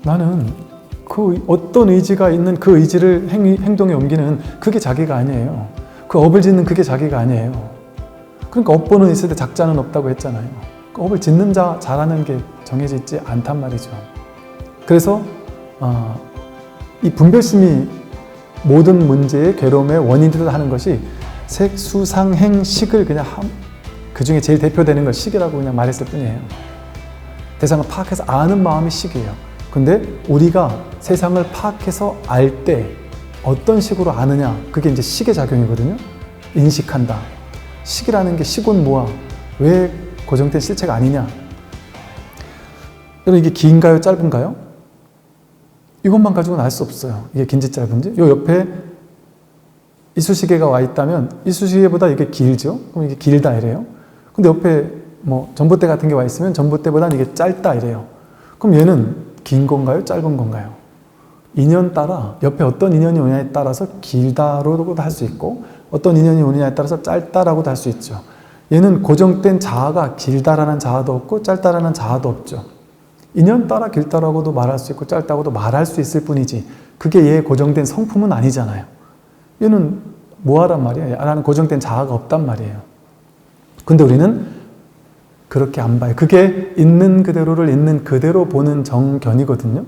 나는 그 어떤 의지가 있는 그 의지를 행동에 옮기는 그게 자기가 아니에요. 그 업을 짓는 그게 자기가 아니에요. 그러니까 업보는 있을 때 작자는 없다고 했잖아요. 그 업을 짓는 자라는 게 정해져 있지 않단 말이죠. 그래서 이 분별심이 모든 문제의 괴로움의 원인이다 하는 것이 색, 수, 상, 행, 식을 그냥 그 중에 제일 대표되는 걸 식이라고 그냥 말했을 뿐이에요. 대상을 파악해서 아는 마음이 식이에요. 근데 우리가 세상을 파악해서 알 때 어떤 식으로 아느냐, 그게 이제 식의 작용이거든요. 인식한다. 식이라는 게 식은 뭐야? 왜 고정된 실체가 아니냐? 여러분, 이게 긴가요? 짧은가요? 이것만 가지고는 알 수 없어요. 이게 긴지 짧은지. 요 옆에 이쑤시개가 와 있다면 이쑤시개보다 이게 길죠? 그럼 이게 길다 이래요. 근데 옆에 뭐 전봇대 같은 게 와 있으면 전봇대보다는 이게 짧다 이래요. 그럼 얘는 긴 건가요? 짧은 건가요? 인연 따라 옆에 어떤 인연이 오냐에 따라서 길다로도 할 수 있고 어떤 인연이 오느냐에 따라서 짧다라고도 할 수 있죠. 얘는 고정된 자아가 길다라는 자아도 없고 짧다라는 자아도 없죠. 인연 따라 길다라고도 말할 수 있고 짧다고도 말할 수 있을 뿐이지 그게 얘의 고정된 성품은 아니잖아요. 얘는 뭐하란 말이에요? 나는 고정된 자아가 없단 말이에요. 근데 우리는 그렇게 안 봐요. 그게 있는 그대로를 있는 그대로 보는 정견이거든요.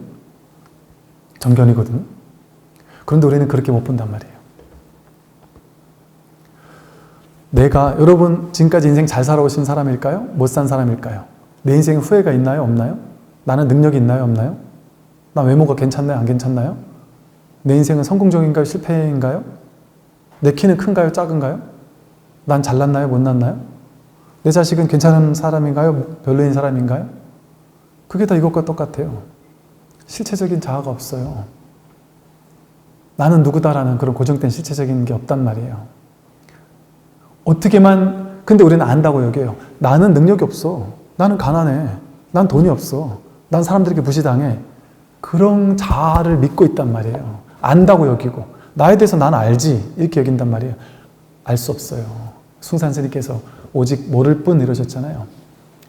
정견이거든요. 그런데 우리는 그렇게 못 본단 말이에요. 내가, 여러분 지금까지 인생 잘 살아오신 사람일까요? 못 산 사람일까요? 내 인생에 후회가 있나요? 없나요? 나는 능력이 있나요? 없나요? 나 외모가 괜찮나요? 안 괜찮나요? 내 인생은 성공적인가요? 실패인가요? 내 키는 큰가요? 작은가요? 난 잘났나요? 못났나요? 내 자식은 괜찮은 사람인가요? 별로인 사람인가요? 그게 다 이것과 똑같아요. 실체적인 자아가 없어요. 나는 누구다라는 그런 고정된 실체적인 게 없단 말이에요. 어떻게만, 근데 우리는 안다고 여겨요. 나는 능력이 없어. 나는 가난해. 난 돈이 없어. 난 사람들에게 무시당해. 그런 자아를 믿고 있단 말이에요. 안다고 여기고. 나에 대해서 나는 알지. 이렇게 여긴단 말이에요. 알 수 없어요. 숭산 스님께서 오직 모를 뿐 이러셨잖아요.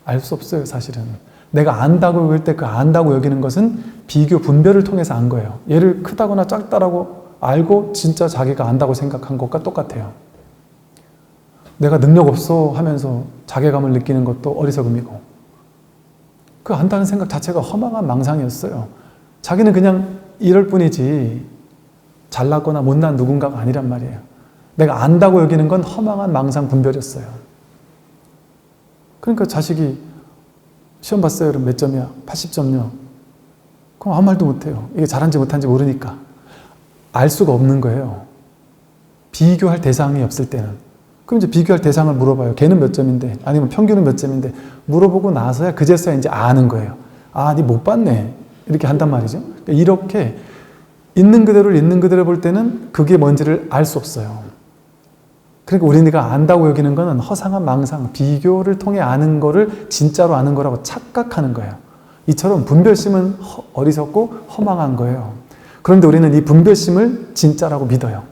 알 수 없어요, 사실은. 내가 안다고 여길 때 그 안다고 여기는 것은 비교, 분별을 통해서 안 거예요. 얘를 크다거나 작다라고 알고 진짜 자기가 안다고 생각한 것과 똑같아요. 내가 능력 없어 하면서 자괴감을 느끼는 것도 어리석음이고 그 안다는 생각 자체가 허망한 망상이었어요. 자기는 그냥 이럴 뿐이지 잘났거나 못난 누군가가 아니란 말이에요. 내가 안다고 여기는 건 허망한 망상 분별이었어요. 그러니까 자식이 시험 봤어요. 그럼 몇 점이야? 80점이요. 그럼 아무 말도 못해요. 이게 잘한지 못한지 모르니까. 알 수가 없는 거예요. 비교할 대상이 없을 때는. 그럼 이제 비교할 대상을 물어봐요. 걔는 몇 점인데, 아니면 평균은 몇 점인데, 물어보고 나서야 그제서야 이제 아는 거예요. 아, 니 못 봤네. 이렇게 한단 말이죠. 이렇게 있는 그대로를 있는 그대로 볼 때는 그게 뭔지를 알 수 없어요. 그러니까 우리가 안다고 여기는 거는 허상한 망상, 비교를 통해 아는 거를 진짜로 아는 거라고 착각하는 거예요. 이처럼 분별심은 어리석고 허망한 거예요. 그런데 우리는 이 분별심을 진짜라고 믿어요.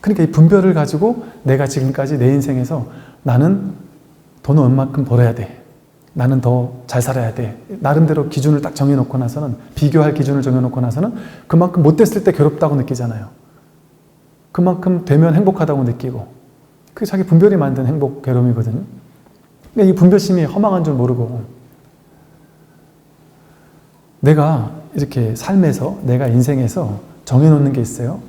그러니까 이 분별을 가지고 내가 지금까지 내 인생에서 나는 돈을 얼마큼 벌어야 돼. 나는 더 잘 살아야 돼. 나름대로 기준을 딱 정해놓고 나서는, 비교할 기준을 정해놓고 나서는 그만큼 못 됐을 때 괴롭다고 느끼잖아요. 그만큼 되면 행복하다고 느끼고 그게 자기 분별이 만든 행복, 괴로움이거든요. 근데 이 분별심이 허망한 줄 모르고 내가 이렇게 삶에서, 내가 인생에서 정해놓는 게 있어요.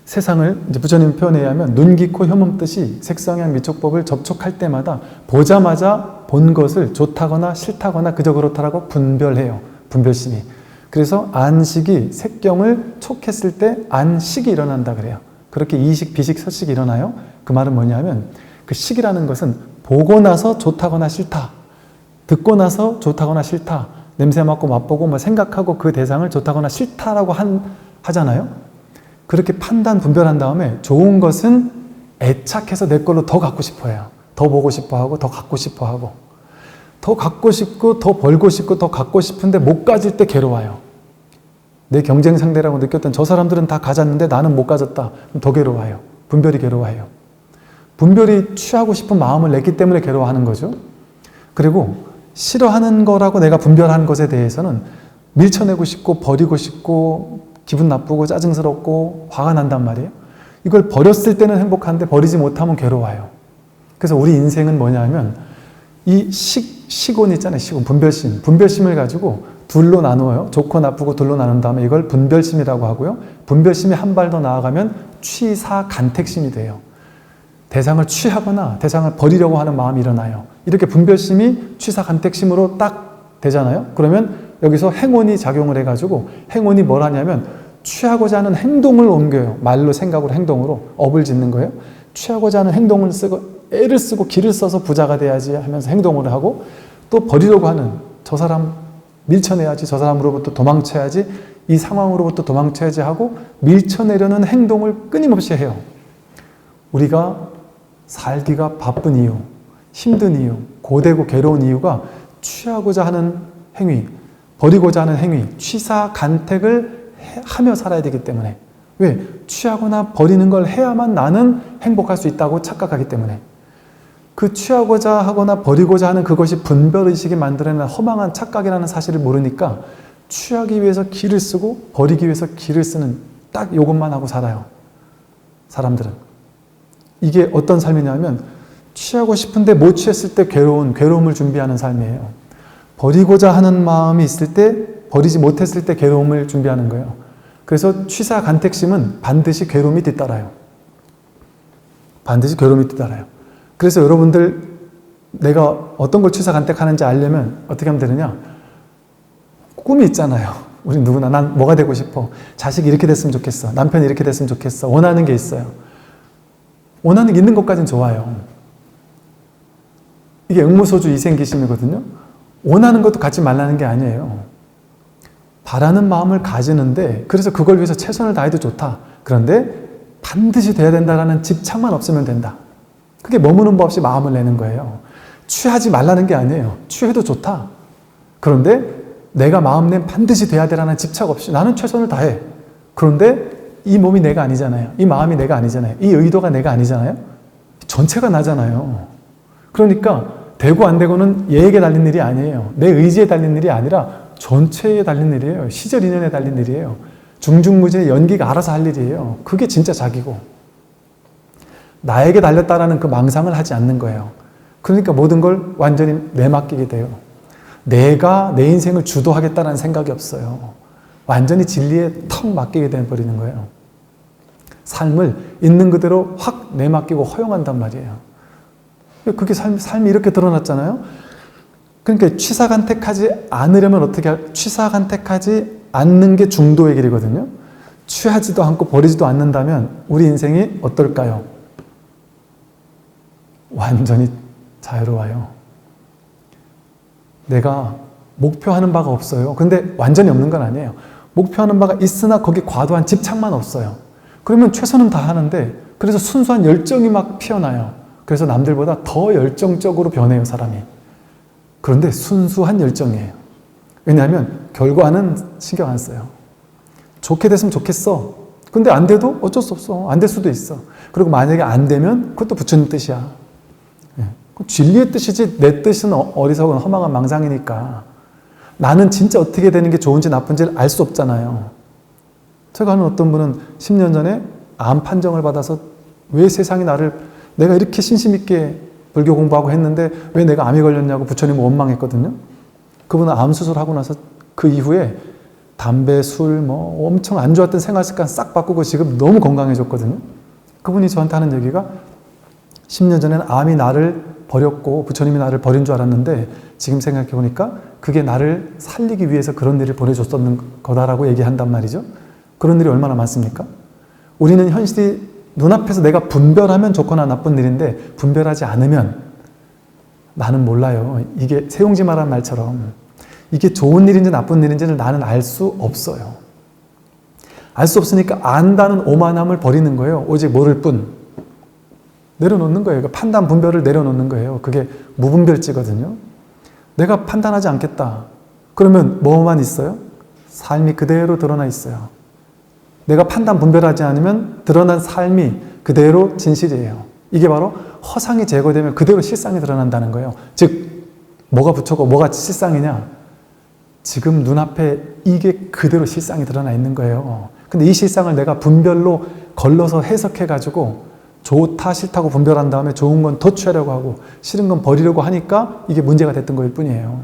세상을 이제 부처님 표현에 의하면 눈, 귀, 코, 혀몸 뜻이 색상향 미촉법을 접촉할 때마다 보자마자 본 것을 좋다거나 싫다거나 그저 그렇다라고 분별해요. 분별심이. 그래서 안식이 색경을 촉했을 때 안식이 일어난다 그래요. 그렇게 이식, 비식, 서식이 일어나요. 그 말은 뭐냐면 그 식이라는 것은 보고 나서 좋다거나 싫다, 듣고 나서 좋다거나 싫다, 냄새 맡고 맛보고 뭐 생각하고 그 대상을 좋다거나 싫다라고 하잖아요. 그렇게 판단, 분별한 다음에 좋은 것은 애착해서 내 걸로 더 갖고 싶어 해요. 더 보고 싶어 하고 더 갖고 싶어 하고 더 갖고 싶고 더 벌고 싶고 더 갖고 싶은데 못 가질 때 괴로워요. 내 경쟁 상대라고 느꼈던 저 사람들은 다 가졌는데 나는 못 가졌다. 그럼 더 괴로워해요. 분별이 괴로워해요. 분별이 취하고 싶은 마음을 냈기 때문에 괴로워하는 거죠. 그리고 싫어하는 거라고 내가 분별한 것에 대해서는 밀쳐내고 싶고 버리고 싶고 기분 나쁘고 짜증스럽고 화가 난단 말이에요. 이걸 버렸을 때는 행복한데 버리지 못하면 괴로워요. 그래서 우리 인생은 뭐냐 하면 이 시곤 있잖아요. 시곤, 분별심. 분별심을 가지고 둘로 나누어요. 좋고 나쁘고 둘로 나눈 다음에 이걸 분별심이라고 하고요. 분별심이 한 발 더 나아가면 취사간택심이 돼요. 대상을 취하거나 대상을 버리려고 하는 마음이 일어나요. 이렇게 분별심이 취사간택심으로 딱 되잖아요. 그러면 여기서 행원이 작용을 해가지고 행원이 뭘 하냐면 취하고자 하는 행동을 옮겨요. 말로 생각으로 행동으로 업을 짓는 거예요. 취하고자 하는 행동을 쓰고 애를 쓰고 기를 써서 부자가 돼야지 하면서 행동을 하고 또 버리려고 하는 저 사람 밀쳐내야지 저 사람으로부터 도망쳐야지 이 상황으로부터 도망쳐야지 하고 밀쳐내려는 행동을 끊임없이 해요. 우리가 살기가 바쁜 이유, 힘든 이유, 고되고 괴로운 이유가 취하고자 하는 행위, 버리고자 하는 행위, 취사간택을 하며 살아야 되기 때문에. 왜? 취하거나 버리는 걸 해야만 나는 행복할 수 있다고 착각하기 때문에. 그 취하고자 하거나 버리고자 하는 그것이 분별의식이 만들어내는 허망한 착각이라는 사실을 모르니까 취하기 위해서 기를 쓰고 버리기 위해서 기를 쓰는 딱 이것만 하고 살아요. 사람들은. 이게 어떤 삶이냐면 취하고 싶은데 못 취했을 때 괴로움을 준비하는 삶이에요. 버리고자 하는 마음이 있을 때 버리지 못했을 때 괴로움을 준비하는 거예요. 그래서 취사간택심은 반드시 괴로움이 뒤따라요. 반드시 괴로움이 뒤따라요. 그래서 여러분들 내가 어떤 걸 취사간택하는지 알려면 어떻게 하면 되느냐? 꿈이 있잖아요. 우리 누구나 난 뭐가 되고 싶어. 자식이 이렇게 됐으면 좋겠어. 남편이 이렇게 됐으면 좋겠어. 원하는 게 있어요. 원하는 게 있는 것까지는 좋아요. 이게 응무소주 이생기심이거든요. 원하는 것도 갖지 말라는 게 아니에요. 바라는 마음을 가지는데 그래서 그걸 위해서 최선을 다해도 좋다. 그런데 반드시 돼야 된다라는 집착만 없으면 된다. 그게 머무는 법 없이 마음을 내는 거예요. 취하지 말라는 게 아니에요. 취해도 좋다. 그런데 내가 마음 내면 반드시 돼야 되라는 집착 없이 나는 최선을 다해. 그런데 이 몸이 내가 아니잖아요. 이 마음이 내가 아니잖아요. 이 의도가 내가 아니잖아요. 전체가 나잖아요. 그러니까 되고 안 되고는 얘에게 달린 일이 아니에요. 내 의지에 달린 일이 아니라 전체에 달린 일이에요. 시절 인연에 달린 일이에요. 중중무진의 연기가 알아서 할 일이에요. 그게 진짜 자기고 나에게 달렸다라는 그 망상을 하지 않는 거예요. 그러니까 모든 걸 완전히 내맡기게 돼요. 내가 내 인생을 주도하겠다는 생각이 없어요. 완전히 진리에 턱 맡기게 돼버리는 거예요. 삶을 있는 그대로 확 내맡기고 허용한단 말이에요. 그게 삶이 이렇게 드러났잖아요. 그러니까 취사간택하지 않으려면 어떻게 취사간택하지 않는 게 중도의 길이거든요. 취하지도 않고 버리지도 않는다면 우리 인생이 어떨까요? 완전히 자유로워요. 내가 목표하는 바가 없어요. 근데 완전히 없는 건 아니에요. 목표하는 바가 있으나 거기에 과도한 집착만 없어요. 그러면 최선은 다 하는데 그래서 순수한 열정이 막 피어나요. 그래서 남들보다 더 열정적으로 변해요, 사람이. 그런데 순수한 열정이에요. 왜냐하면 결과는 신경 안 써요. 좋게 됐으면 좋겠어. 근데 안 돼도 어쩔 수 없어. 안 될 수도 있어. 그리고 만약에 안 되면 그것도 부처님 뜻이야. 진리의 뜻이지 내 뜻은 어리석은 허망한 망상이니까 나는 진짜 어떻게 되는 게 좋은지 나쁜지를 알 수 없잖아요. 제가 아는 어떤 분은 10년 전에 암 판정을 받아서 왜 세상이 내가 이렇게 신심 있게 불교 공부하고 했는데 왜 내가 암이 걸렸냐고 부처님을 원망했거든요. 그분은 암 수술하고 나서 그 이후에 담배, 술, 엄청 안 좋았던 생활 습관 싹 바꾸고 지금 너무 건강해졌거든요. 그분이 저한테 하는 얘기가 10년 전에는 암이 나를 버렸고 부처님이 나를 버린 줄 알았는데 지금 생각해보니까 그게 나를 살리기 위해서 그런 일을 보내줬었는 거다라고 얘기한단 말이죠. 그런 일이 얼마나 많습니까? 우리는 현실이 눈앞에서 내가 분별하면 좋거나 나쁜 일인데 분별하지 않으면 나는 몰라요. 이게 세용지 말한 말처럼 이게 좋은 일인지 나쁜 일인지를 나는 알 수 없어요. 알 수 없으니까 안다는 오만함을 버리는 거예요. 오직 모를 뿐. 내려놓는 거예요. 그러니까 판단, 분별을 내려놓는 거예요. 그게 무분별지거든요. 내가 판단하지 않겠다. 그러면 뭐만 있어요? 삶이 그대로 드러나 있어요. 내가 판단, 분별하지 않으면 드러난 삶이 그대로 진실이에요. 이게 바로 허상이 제거되면 그대로 실상이 드러난다는 거예요. 즉 뭐가 부처고 뭐가 실상이냐? 지금 눈앞에 이게 그대로 실상이 드러나 있는 거예요. 근데 이 실상을 내가 분별로 걸러서 해석해가지고 좋다 싫다고 분별한 다음에 좋은 건 더 취하려고 하고 싫은 건 버리려고 하니까 이게 문제가 됐던 거일 뿐이에요.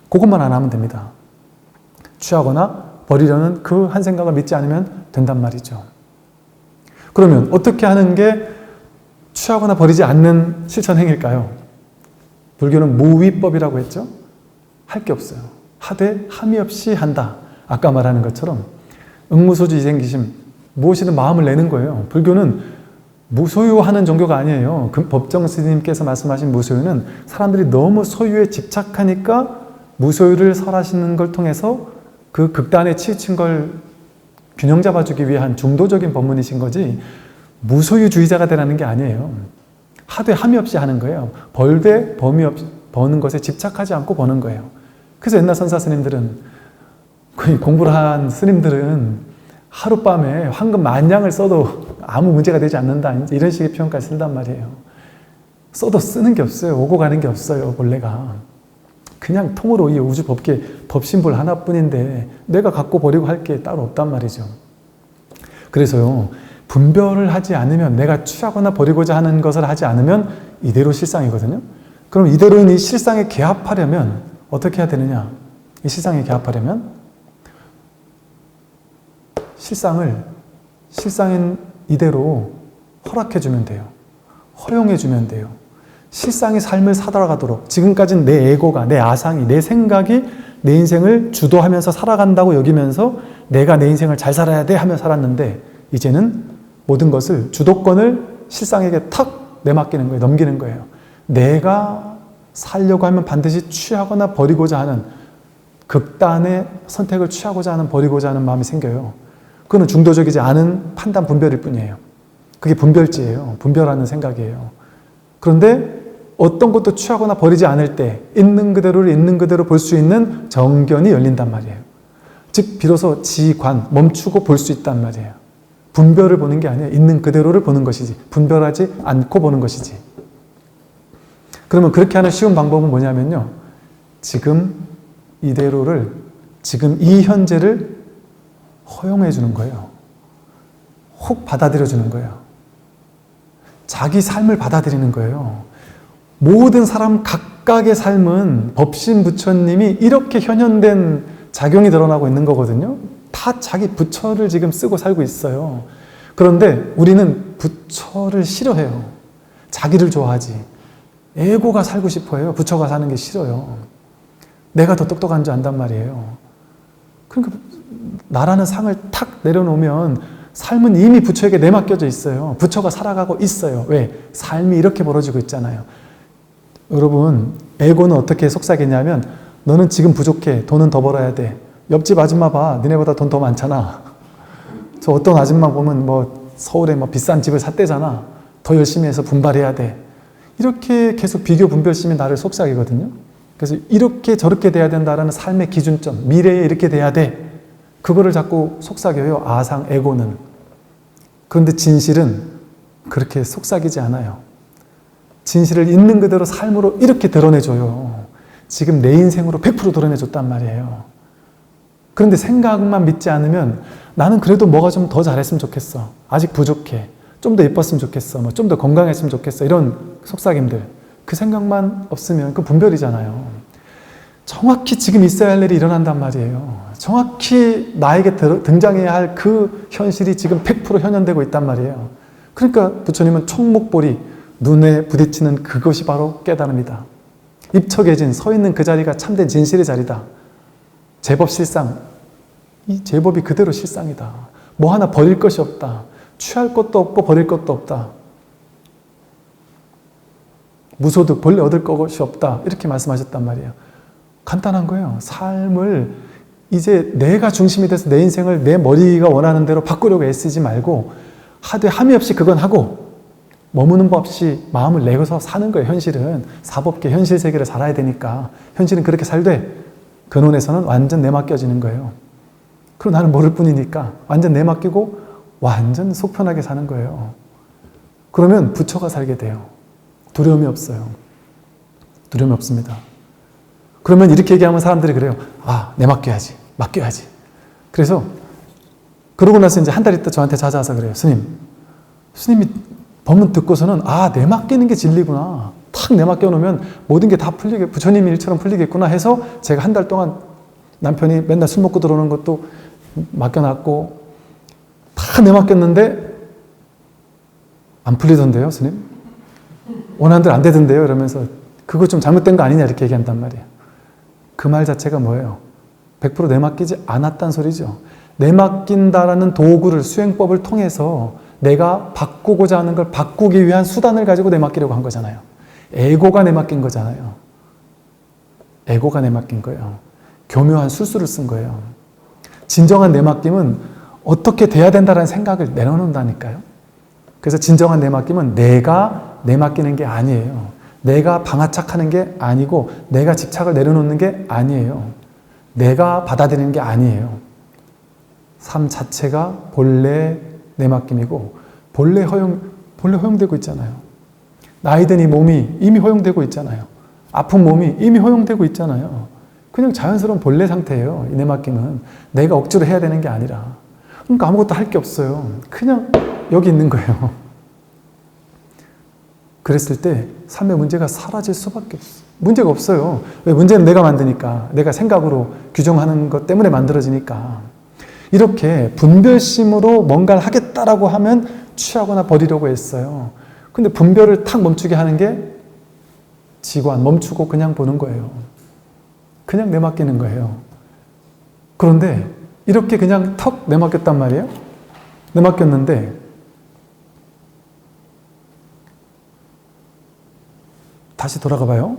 그것만 안 하면 됩니다. 취하거나 버리려는 그 한 생각을 믿지 않으면 된단 말이죠. 그러면 어떻게 하는 게 취하거나 버리지 않는 실천 행위일까요? 불교는 무위법이라고 했죠? 할 게 없어요. 하되 함이 없이 한다. 아까 말하는 것처럼 응무소주 이생기심, 무엇이든 마음을 내는 거예요. 불교는 무소유하는 종교가 아니에요. 그 법정 스님께서 말씀하신 무소유는 사람들이 너무 소유에 집착하니까 무소유를 설하시는 걸 통해서 그 극단에 치우친 걸 균형 잡아주기 위한 중도적인 법문이신 거지 무소유주의자가 되라는 게 아니에요. 하되 함이 없이 하는 거예요. 벌되 범위 없이 버는 것에 집착하지 않고 버는 거예요. 그래서 옛날 선사 스님들은, 거의 공부를 한 스님들은 하룻밤에 황금 10,000냥을 써도 아무 문제가 되지 않는다, 이런 식의 표현까지 쓴단 말이에요. 써도 쓰는 게 없어요. 오고 가는 게 없어요, 본래가. 그냥 통으로 이 우주 법계 법신불 하나뿐인데 내가 갖고 버리고 할 게 따로 없단 말이죠. 그래서요, 분별을 하지 않으면, 내가 취하거나 버리고자 하는 것을 하지 않으면 이대로 실상이거든요. 그럼 이대로 이 실상에 개합하려면 어떻게 해야 되느냐? 이 실상에 개합하려면 실상인 이대로 허락해주면 돼요. 허용해주면 돼요. 실상이 삶을 살아가도록, 지금까지는 내 에고가, 내 아상이, 내 생각이 내 인생을 주도하면서 살아간다고 여기면서 내가 내 인생을 잘 살아야 돼 하며 살았는데, 이제는 모든 것을, 주도권을 실상에게 탁 내맡기는 거예요. 넘기는 거예요. 내가 살려고 하면 반드시 취하거나 버리고자 하는, 극단의 선택을 취하고자 하는, 버리고자 하는 마음이 생겨요. 그거는 중도적이지 않은 판단 분별일 뿐이에요. 그게 분별지예요. 분별하는 생각이에요. 그런데 어떤 것도 취하거나 버리지 않을 때 있는 그대로를 있는 그대로 볼 수 있는 정견이 열린단 말이에요. 즉 비로소 지관, 멈추고 볼 수 있단 말이에요. 분별을 보는 게 아니에요. 있는 그대로를 보는 것이지, 분별하지 않고 보는 것이지. 그러면 그렇게 하는 쉬운 방법은 뭐냐면요, 지금 이대로를, 지금 이 현재를 허용해 주는 거예요. 혹 받아들여 주는 거예요. 자기 삶을 받아들이는 거예요. 모든 사람 각각의 삶은 법신 부처님이 이렇게 현현된 작용이 드러나고 있는 거거든요. 다 자기 부처를 지금 쓰고 살고 있어요. 그런데 우리는 부처를 싫어해요. 자기를 좋아하지. 에고가 살고 싶어해요. 부처가 사는 게 싫어요. 내가 더 똑똑한 줄 안단 말이에요. 그러니까 나라는 상을 탁 내려놓으면 삶은 이미 부처에게 내맡겨져 있어요. 부처가 살아가고 있어요. 왜? 삶이 이렇게 벌어지고 있잖아요. 여러분, 에고는 어떻게 속삭이냐면, 너는 지금 부족해. 돈은 더 벌어야 돼. 옆집 아줌마 봐. 니네보다 돈 더 많잖아. 저 어떤 아줌마 보면 서울에 비싼 집을 샀대잖아. 더 열심히 해서 분발해야 돼. 이렇게 계속 비교 분별심이 나를 속삭이거든요. 그래서 이렇게 저렇게 돼야 된다라는 삶의 기준점, 미래에 이렇게 돼야 돼. 그거를 자꾸 속삭여요. 아상, 에고는. 그런데 진실은 그렇게 속삭이지 않아요. 진실을 있는 그대로 삶으로 이렇게 드러내줘요. 지금 내 인생으로 100% 드러내줬단 말이에요. 그런데 생각만 믿지 않으면, 나는 그래도 뭐가 좀 더 잘했으면 좋겠어. 아직 부족해. 좀 더 예뻤으면 좋겠어. 좀 더 건강했으면 좋겠어. 이런 속삭임들. 그 생각만 없으면 그 분별이잖아요. 정확히 지금 있어야 할 일이 일어난단 말이에요. 정확히 나에게 등장해야 할 그 현실이 지금 100% 현현되고 있단 말이에요. 그러니까 부처님은 총목볼이 눈에 부딪히는 그것이 바로 깨달음이다. 입척해진, 서 있는 그 자리가 참된 진실의 자리다. 제법 실상. 이 제법이 그대로 실상이다. 뭐 하나 버릴 것이 없다. 취할 것도 없고 버릴 것도 없다. 무소득, 본래 얻을 것이 없다. 이렇게 말씀하셨단 말이에요. 간단한 거예요. 삶을 이제 내가 중심이 돼서 내 인생을 내 머리가 원하는 대로 바꾸려고 애쓰지 말고, 하되 함이 없이 그건 하고, 머무는 법 없이 마음을 내고서 사는 거예요. 현실은 사법계 현실 세계를 살아야 되니까 현실은 그렇게 살되, 근원에서는 완전 내맡겨지는 거예요. 그리고 나는 모를 뿐이니까 완전 내맡기고 완전 속 편하게 사는 거예요. 그러면 부처가 살게 돼요. 두려움이 없어요. 두려움이 없습니다. 그러면 이렇게 얘기하면 사람들이 그래요. 아, 내 맡겨야지. 맡겨야지. 그래서 그러고 나서 이제 한 달 있다 저한테 찾아와서 그래요. 스님이 법문 듣고서는 아, 내 맡기는 게 진리구나. 탁 내 맡겨놓으면 모든 게 다 풀리게, 부처님 일처럼 풀리겠구나 해서 제가 한 달 동안 남편이 맨날 술 먹고 들어오는 것도 맡겨놨고 다 내 맡겼는데 안 풀리던데요, 스님? 원하는 대로 안 되던데요? 이러면서 그거 좀 잘못된 거 아니냐 이렇게 얘기한단 말이에요. 그 말 자체가 뭐예요? 100% 내맡기지 않았단 소리죠. 내맡긴다라는 도구를, 수행법을 통해서 내가 바꾸고자 하는 걸 바꾸기 위한 수단을 가지고 내맡기려고 한 거잖아요. 에고가 내맡긴 거잖아요. 에고가 내맡긴 거예요. 교묘한 술수를 쓴 거예요. 진정한 내맡김은 어떻게 돼야 된다는 생각을 내려놓는다니까요. 그래서 진정한 내맡김은 내가 내맡기는 게 아니에요. 내가 방아착하는 게 아니고 내가 집착을 내려놓는 게 아니에요. 내가 받아들이는 게 아니에요. 삶 자체가 본래 내맡김이고 본래 허용되고 있잖아요. 나이 든 이 몸이 이미 허용되고 있잖아요. 아픈 몸이 이미 허용되고 있잖아요. 그냥 자연스러운 본래 상태예요. 이 내맡김은 내가 억지로 해야 되는 게 아니라. 그러니까 아무것도 할 게 없어요. 그냥 여기 있는 거예요. 그랬을 때 삶의 문제가 사라질 수밖에 없어요. 문제가 없어요. 왜? 문제는 내가 만드니까. 내가 생각으로 규정하는 것 때문에 만들어지니까. 이렇게 분별심으로 뭔가를 하겠다라고 하면 취하거나 버리려고 했어요. 근데 분별을 탁 멈추게 하는 게 지관, 멈추고 그냥 보는 거예요. 그냥 내맡기는 거예요. 그런데 이렇게 그냥 턱 내맡겼단 말이에요. 내맡겼는데 다시 돌아가 봐요.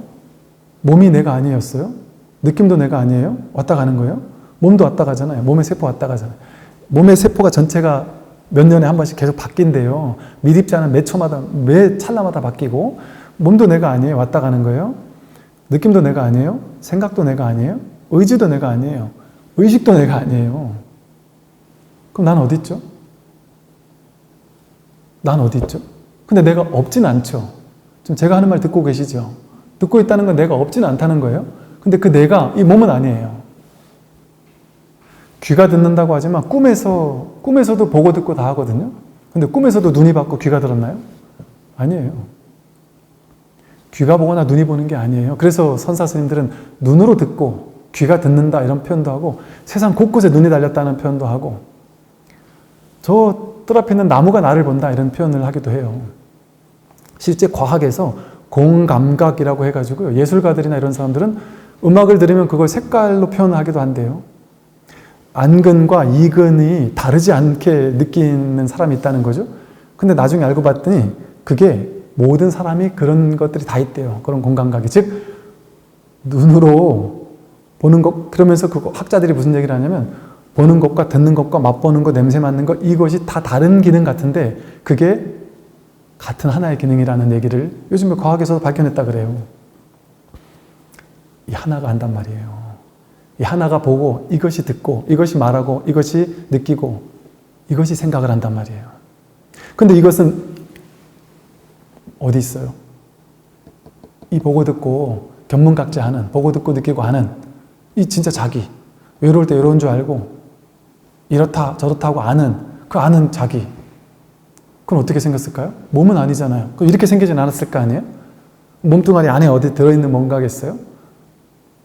몸이 내가 아니었어요? 느낌도 내가 아니에요? 왔다 가는 거예요? 몸도 왔다 가잖아요. 몸의 세포 왔다 가잖아요. 몸의 세포가 전체가 몇 년에 한 번씩 계속 바뀐대요. 미립지 않은 매 초마다, 매 찰나마다 바뀌고 몸도 내가 아니에요. 왔다 가는 거예요. 느낌도 내가 아니에요. 생각도 내가 아니에요. 의지도 내가 아니에요. 의식도 내가 아니에요. 그럼 난 어디 있죠? 난 어디 있죠? 근데 내가 없진 않죠. 지금 제가 하는 말 듣고 계시죠? 듣고 있다는 건 내가 없진 않다는 거예요. 근데 그 내가 이 몸은 아니에요. 귀가 듣는다고 하지만 꿈에서도 보고 듣고 다 하거든요. 근데 꿈에서도 눈이 받고 귀가 들었나요? 아니에요. 귀가 보거나 눈이 보는 게 아니에요. 그래서 선사 스님들은 눈으로 듣고 귀가 듣는다 이런 표현도 하고 세상 곳곳에 눈이 달렸다는 표현도 하고 저 뜰 앞에 있는 나무가 나를 본다 이런 표현을 하기도 해요. 실제 과학에서 공감각이라고 해가지고요. 예술가들이나 이런 사람들은 음악을 들으면 그걸 색깔로 표현하기도 한대요. 안근과 이근이 다르지 않게 느끼는 사람이 있다는 거죠. 근데 나중에 알고 봤더니 그게 모든 사람이 그런 것들이 다 있대요. 그런 공감각이. 즉 눈으로 보는 것, 그러면서 그 학자들이 무슨 얘기를 하냐면 보는 것과 듣는 것과 맛보는 것, 냄새 맡는 것 이것이 다 다른 기능 같은데 그게 같은 하나의 기능이라는 얘기를 요즘에 과학에서도 밝혀냈다 그래요. 이 하나가 한단 말이에요. 이 하나가 보고 이것이 듣고 이것이 말하고 이것이 느끼고 이것이 생각을 한단 말이에요. 근데 이것은 어디 있어요? 이 보고 듣고 견문각자하는 보고 듣고 느끼고 하는 이 진짜 자기 외로울 때 외로운 줄 알고 이렇다 저렇다 하고 아는 그 아는 자기 그건 어떻게 생겼을까요? 몸은 아니잖아요. 그럼 이렇게 생기진 않았을 거 아니에요? 몸뚱아리 안에 어디 들어있는 뭔가겠어요?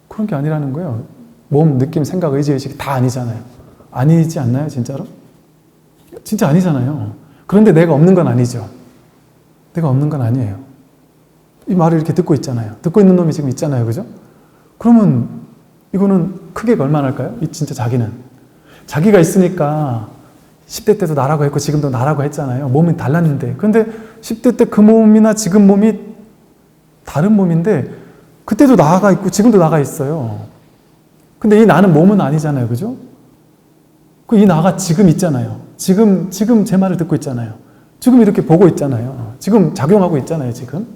그런 게 아니라는 거예요. 몸, 느낌, 생각, 의지, 의식이 다 아니잖아요. 아니지 않나요, 진짜로? 진짜 아니잖아요. 그런데 내가 없는 건 아니죠. 내가 없는 건 아니에요. 이 말을 이렇게 듣고 있잖아요. 듣고 있는 놈이 지금 있잖아요, 그죠? 그러면 이거는 크기가 얼마나 할까요? 이 진짜 자기는. 자기가 있으니까 10대 때도 나라고 했고 지금도 나라고 했잖아요. 몸이 달랐는데. 근데 10대 때 그 몸이나 지금 몸이 다른 몸인데 그때도 나가 있고 지금도 나가 있어요. 근데 이 나는 몸은 아니잖아요. 그죠? 그 이 나가 지금 있잖아요. 지금 제 말을 듣고 있잖아요. 지금 이렇게 보고 있잖아요. 지금 작용하고 있잖아요. 지금.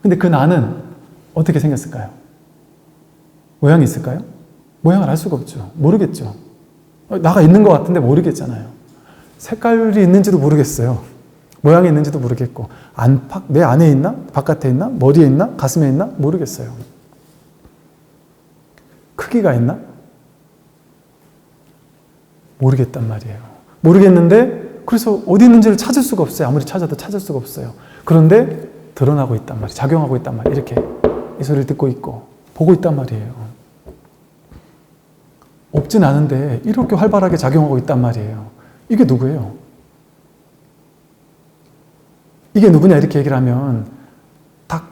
근데 그 나는 어떻게 생겼을까요? 모양이 있을까요? 모양을 알 수가 없죠. 모르겠죠. 나가 있는 것 같은데 모르겠잖아요. 색깔이 있는지도 모르겠어요. 모양이 있는지도 모르겠고 내 안에 있나? 바깥에 있나? 머리에 있나? 가슴에 있나? 모르겠어요. 크기가 있나? 모르겠단 말이에요. 모르겠는데 그래서 어디 있는지를 찾을 수가 없어요. 아무리 찾아도 찾을 수가 없어요. 그런데 드러나고 있단 말이에요. 작용하고 있단 말이에요. 이렇게 이 소리를 듣고 있고 보고 있단 말이에요. 없진 않은데 이렇게 활발하게 작용하고 있단 말이에요. 이게 누구예요? 이게 누구냐 이렇게 얘기를 하면 딱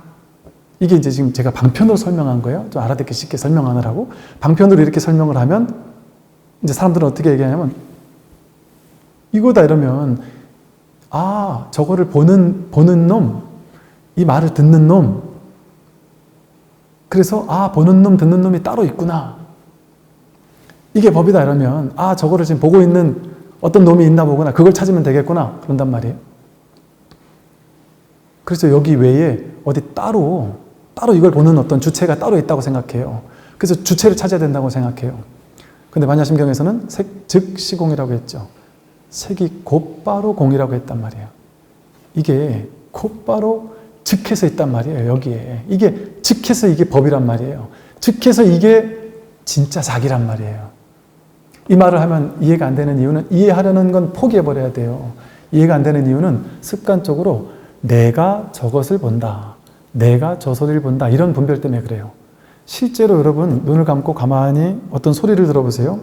이게 이제 지금 제가 방편으로 설명한 거예요. 좀 알아듣기 쉽게 설명하느라고. 방편으로 이렇게 설명을 하면 이제 사람들은 어떻게 얘기하냐면 이거다 이러면 아 저거를 보는 놈, 이 말을 듣는 놈, 그래서 아 보는 놈 듣는 놈이 따로 있구나, 이게 법이다 이러면 아 저거를 지금 보고 있는 어떤 놈이 있나 보구나, 그걸 찾으면 되겠구나 그런단 말이에요. 그래서 여기 외에 어디 따로 이걸 보는 어떤 주체가 따로 있다고 생각해요. 그래서 주체를 찾아야 된다고 생각해요. 근데 반야심경에서는 색, 즉 시공이라고 했죠. 색이 곧바로 공이라고 했단 말이에요. 이게 곧바로 즉해서 있단 말이에요. 여기에 이게 즉해서 이게 법이란 말이에요. 즉해서 이게 진짜 자기란 말이에요. 이 말을 하면 이해가 안 되는 이유는, 이해하려는 건 포기해버려야 돼요. 이해가 안 되는 이유는 습관적으로 내가 저것을 본다, 내가 저 소리를 본다, 이런 분별 때문에 그래요. 실제로 여러분 눈을 감고 가만히 어떤 소리를 들어보세요.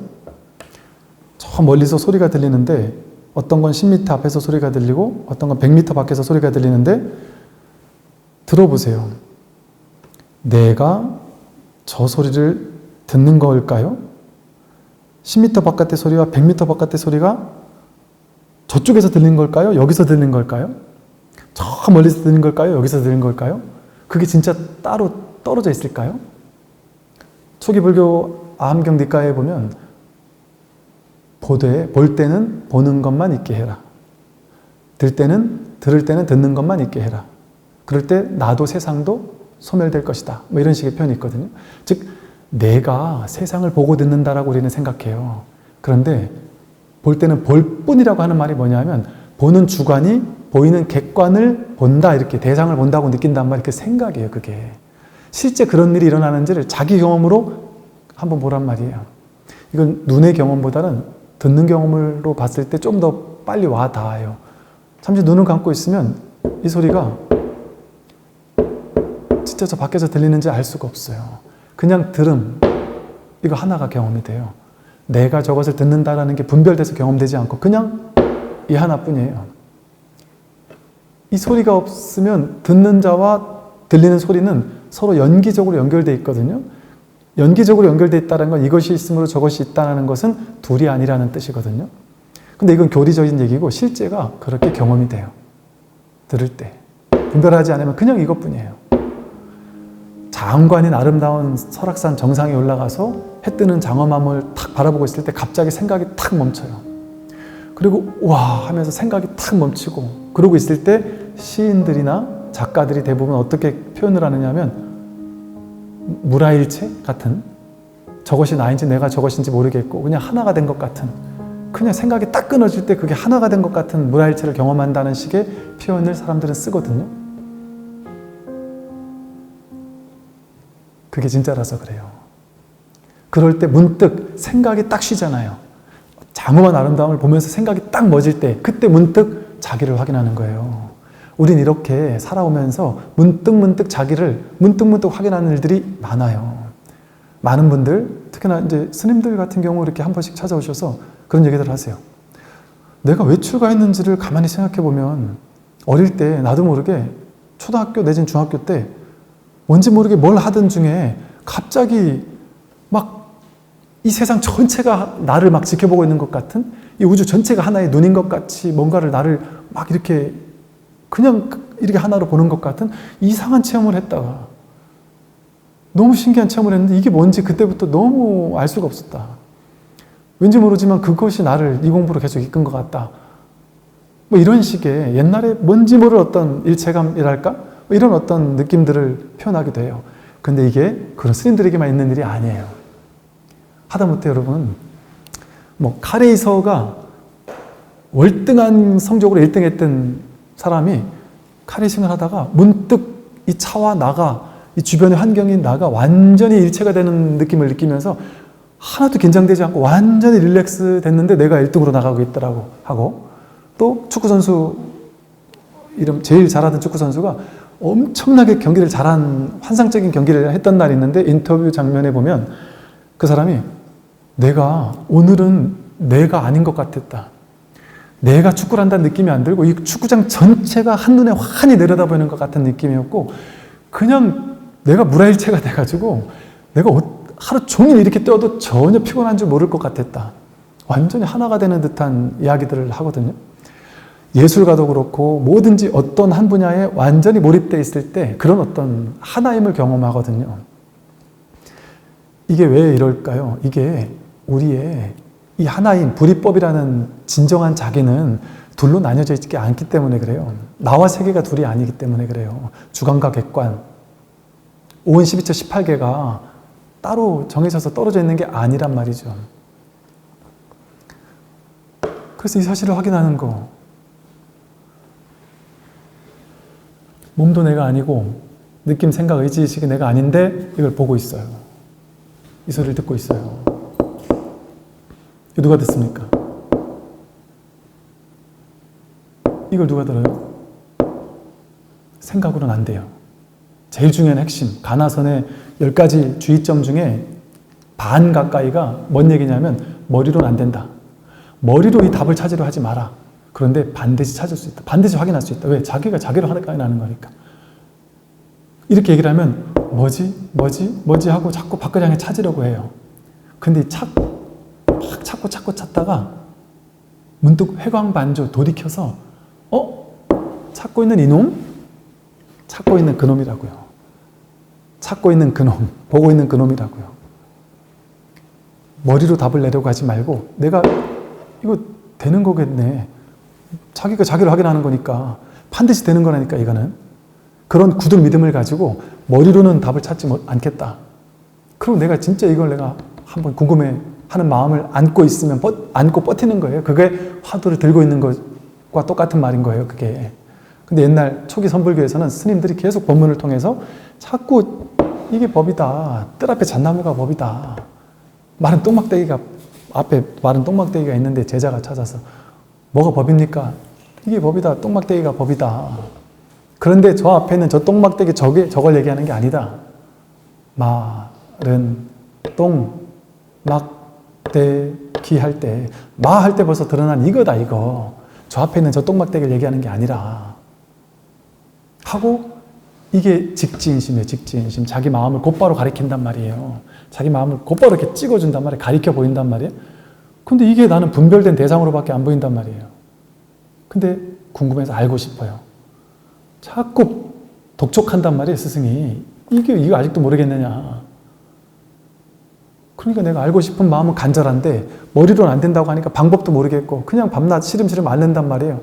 저 멀리서 소리가 들리는데 어떤 건 10m 앞에서 소리가 들리고 어떤 건 100m 밖에서 소리가 들리는데 들어보세요. 내가 저 소리를 듣는 걸까요? 10m 바깥의 소리와 100m 바깥의 소리가 저쪽에서 들리는 걸까요? 여기서 들리는 걸까요? 저 멀리서 들리는 걸까요? 여기서 들리는 걸까요? 그게 진짜 따로 떨어져 있을까요? 초기 불교 아함경 닉가에 보면 볼 때는 보는 것만 있게 해라. 들을 때는 듣는 것만 있게 해라. 그럴 때 나도 세상도 소멸될 것이다. 뭐 이런 식의 표현이 있거든요. 즉 내가 세상을 보고 듣는다라고 우리는 생각해요. 그런데 볼 때는 볼 뿐이라고 하는 말이 뭐냐면 보는 주관이 보이는 객관을 본다, 이렇게 대상을 본다고 느낀단 말이 그 생각이에요. 그게 실제 그런 일이 일어나는지를 자기 경험으로 한번 보란 말이에요. 이건 눈의 경험보다는 듣는 경험으로 봤을 때 좀 더 빨리 와 닿아요. 잠시 눈을 감고 있으면 이 소리가 진짜 저 밖에서 들리는지 알 수가 없어요. 그냥 들음, 이거 하나가 경험이 돼요. 내가 저것을 듣는다라는 게 분별돼서 경험되지 않고 그냥 이 하나뿐이에요. 이 소리가 없으면 듣는 자와 들리는 소리는 서로 연기적으로 연결되어 있거든요. 연기적으로 연결되어 있다는 건 이것이 있으므로 저것이 있다는 것은 둘이 아니라는 뜻이거든요. 근데 이건 교리적인 얘기고 실제가 그렇게 경험이 돼요. 들을 때. 분별하지 않으면 그냥 이것뿐이에요. 장관인 아름다운 설악산 정상에 올라가서 해 뜨는 장엄함을 탁 바라보고 있을 때 갑자기 생각이 탁 멈춰요. 그리고 와 하면서 생각이 탁 멈추고 그러고 있을 때 시인들이나 작가들이 대부분 어떻게 표현을 하느냐 하면 무라일체 같은, 저것이 나인지 내가 저것인지 모르겠고 그냥 하나가 된 것 같은, 그냥 생각이 딱 끊어질 때 그게 하나가 된 것 같은 무라일체를 경험한다는 식의 표현을 사람들은 쓰거든요. 그게 진짜라서 그래요. 그럴 때 문득 생각이 딱 쉬잖아요. 장엄한 아름다움을 보면서 생각이 딱 멎을 때 그때 문득 자기를 확인하는 거예요. 우린 이렇게 살아오면서 문득 자기를 문득 확인하는 일들이 많아요. 많은 분들, 특히나 이제 스님들 같은 경우 이렇게 한 번씩 찾아오셔서 그런 얘기들을 하세요. 내가 왜 출가했는지를 가만히 생각해 보면 어릴 때 나도 모르게 초등학교 내진 중학교 때 뭔지 모르게 뭘 하던 중에 갑자기 막 이 세상 전체가 나를 막 지켜보고 있는 것 같은, 이 우주 전체가 하나의 눈인 것 같이 뭔가를 나를 막 이렇게 그냥 이렇게 하나로 보는 것 같은 이상한 체험을 했다가 너무 신기한 체험을 했는데 이게 뭔지 그때부터 너무 알 수가 없었다. 왠지 모르지만 그것이 나를 이 공부로 계속 이끈 것 같다. 뭐 이런 식의 옛날에 뭔지 모를 어떤 일체감이랄까? 뭐 이런 어떤 느낌들을 표현하기도 해요. 근데 이게 그런 스님들에게만 있는 일이 아니에요. 하다못해 여러분, 뭐 카레이서가 월등한 성적으로 1등 했던 사람이 카레이싱을 하다가 문득 이 차와 나가 이 주변의 환경이 나가 완전히 일체가 되는 느낌을 느끼면서 하나도 긴장되지 않고 완전히 릴렉스 됐는데 내가 1등으로 나가고 있더라고 하고, 또 축구선수 이름 제일 잘하던 축구선수가 엄청나게 경기를 잘한 환상적인 경기를 했던 날이 있는데 인터뷰 장면에 보면 그 사람이 오늘은 내가 아닌 것 같았다. 내가 축구를 한다는 느낌이 안 들고 이 축구장 전체가 한눈에 환히 내려다보이는 것 같은 느낌이었고, 그냥 내가 물화일체가 돼가지고 내가 하루 종일 이렇게 뛰어도 전혀 피곤한 줄 모를 것 같았다. 완전히 하나가 되는 듯한 이야기들을 하거든요. 예술가도 그렇고 뭐든지 어떤 한 분야에 완전히 몰입되어 있을 때 그런 어떤 하나임을 경험하거든요. 이게 왜 이럴까요? 이게 우리의 이 하나인 불이법이라는 진정한 자기는 둘로 나뉘어져 있지 않기 때문에 그래요. 나와 세계가 둘이 아니기 때문에 그래요. 주관과 객관, 오은 12처 18개가 따로 정해져서 떨어져 있는 게 아니란 말이죠. 그래서 이 사실을 확인하는 거, 몸도 내가 아니고 느낌, 생각, 의지의식이 내가 아닌데 이걸 보고 있어요. 이 소리를 듣고 있어요. 이거 누가 듣습니까? 이걸 누가 들어요? 생각으로는 안 돼요. 제일 중요한 핵심, 가나선의 10가지 주의점 중에 반 가까이가 뭔 얘기냐면 머리로는 안 된다. 머리로 이 답을 찾으려 하지 마라. 그런데 반드시 찾을 수 있다. 반드시 확인할 수 있다. 왜? 자기가 자기로 확인하는 거니까. 이렇게 얘기를 하면 뭐지 하고 자꾸 밖을 향해 찾으려고 해요. 근데 막 찾고 찾다가 문득 회광반조 돌이켜서 찾고 있는 이놈? 찾고 있는 그놈이라고요. 찾고 있는 그놈, 보고 있는 그놈이라고요. 머리로 답을 내려고 하지 말고 내가 이거 되는 거겠네. 자기가 자기를 확인하는 거니까 반드시 되는 거라니까 이거는. 그런 굳은 믿음을 가지고 머리로는 답을 찾지 않겠다. 그리고 내가 진짜 이걸 내가 한번 궁금해하는 마음을 안고 있으면 안고 버티는 거예요. 그게 화두를 들고 있는 것과 똑같은 말인 거예요. 그게. 근데 옛날 초기 선불교에서는 스님들이 계속 법문을 통해서 자꾸 이게 법이다. 뜰 앞에 잣나무가 법이다. 마른 똥막대기가 앞에 마른 똥막대기가 있는데 제자가 찾아서 뭐가 법입니까? 이게 법이다. 똥막대기가 법이다. 그런데 저 앞에 있는 저 똥막대기 저걸 얘기하는 게 아니다. 마른 똥막대기 할 때 마 할 때 벌써 드러난 이거다 이거. 저 앞에 있는 저 똥막대기를 얘기하는 게 아니라 하고, 이게 직지인심이에요. 직지인심. 자기 마음을 곧바로 가리킨단 말이에요. 자기 마음을 곧바로 이렇게 찍어준단 말이에요. 가리켜 보인단 말이에요. 근데 이게 나는 분별된 대상으로밖에 안 보인단 말이에요. 근데 궁금해서 알고 싶어요. 자꾸 독촉한단 말이에요. 스승이. 이거 아직도 모르겠느냐. 그러니까 내가 알고 싶은 마음은 간절한데 머리로는 안 된다고 하니까 방법도 모르겠고 그냥 밤낮 시름시름 앓는단 말이에요.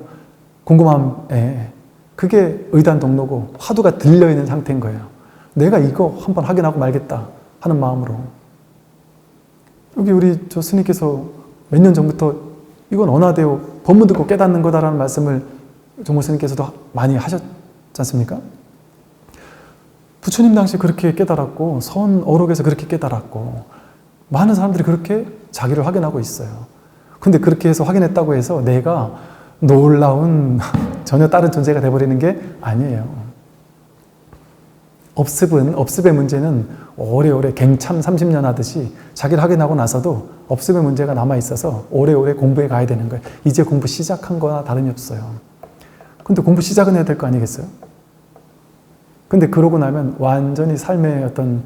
궁금함에. 그게 의단동로고 화두가 들려있는 상태인 거예요. 내가 이거 한번 확인하고 말겠다 하는 마음으로. 여기 우리 저 스님께서 몇 년 전부터 이건 언하되어 법문 듣고 깨닫는 거다라는 말씀을 정모 스님께서도 많이 하셨지 않습니까? 부처님 당시 그렇게 깨달았고 선 어록에서 그렇게 깨달았고 많은 사람들이 그렇게 자기를 확인하고 있어요. 근데 그렇게 해서 확인했다고 해서 내가 놀라운 전혀 다른 존재가 돼버리는 게 아니에요. 업습의 문제는 오래오래 갱참 30년 하듯이 자기를 확인하고 나서도 업습의 문제가 남아있어서 오래오래 공부해 가야 되는 거예요. 이제 공부 시작한 거나 다름이 없어요. 근데 공부 시작은 해야 될 거 아니겠어요? 근데 그러고 나면 완전히 삶의 어떤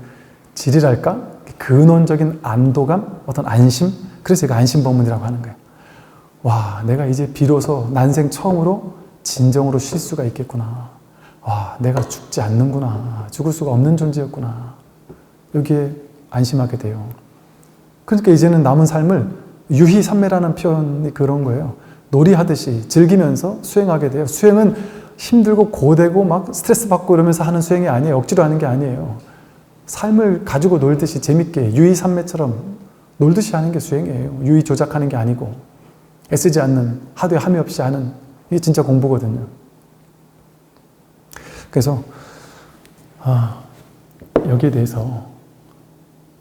질이랄까? 근원적인 안도감? 어떤 안심? 그래서 이거 안심법문이라고 하는 거예요. 와, 내가 이제 비로소 난생 처음으로 진정으로 쉴 수가 있겠구나. 와, 내가 죽지 않는구나. 죽을 수가 없는 존재였구나. 여기에 안심하게 돼요. 그러니까 이제는 남은 삶을 유희산매라는 표현이 그런 거예요. 놀이하듯이 즐기면서 수행하게 돼요. 수행은 힘들고 고되고 막 스트레스 받고 이러면서 하는 수행이 아니에요. 억지로 하는 게 아니에요. 삶을 가지고 놀듯이 재밌게 유희산매처럼 놀듯이 하는 게 수행이에요. 유희 조작하는 게 아니고 애쓰지 않는, 하루에 함이 없이 하는, 이게 진짜 공부거든요. 그래서 여기에 대해서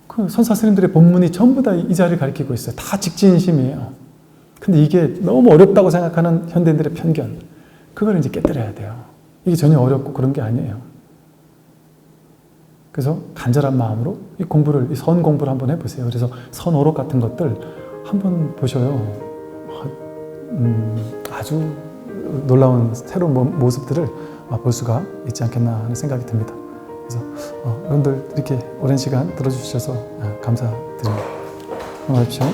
그 선사 스님들의 본문이 전부 다 이 자리를 가리키고 있어요. 다 직진심이에요. 근데 이게 너무 어렵다고 생각하는 현대인들의 편견, 그걸 이제 깨뜨려야 돼요. 이게 전혀 어렵고 그런 게 아니에요. 그래서 간절한 마음으로 이 공부를, 이 선 공부를 한번 해보세요. 그래서 선어록 같은 것들 한번 보셔요. 아주 놀라운 새로운 모습들을 볼 수가 있지 않겠나 하는 생각이 듭니다. 그래서 여러분들 이렇게 오랜 시간 들어주셔서 감사드립니다. 고마우십시오.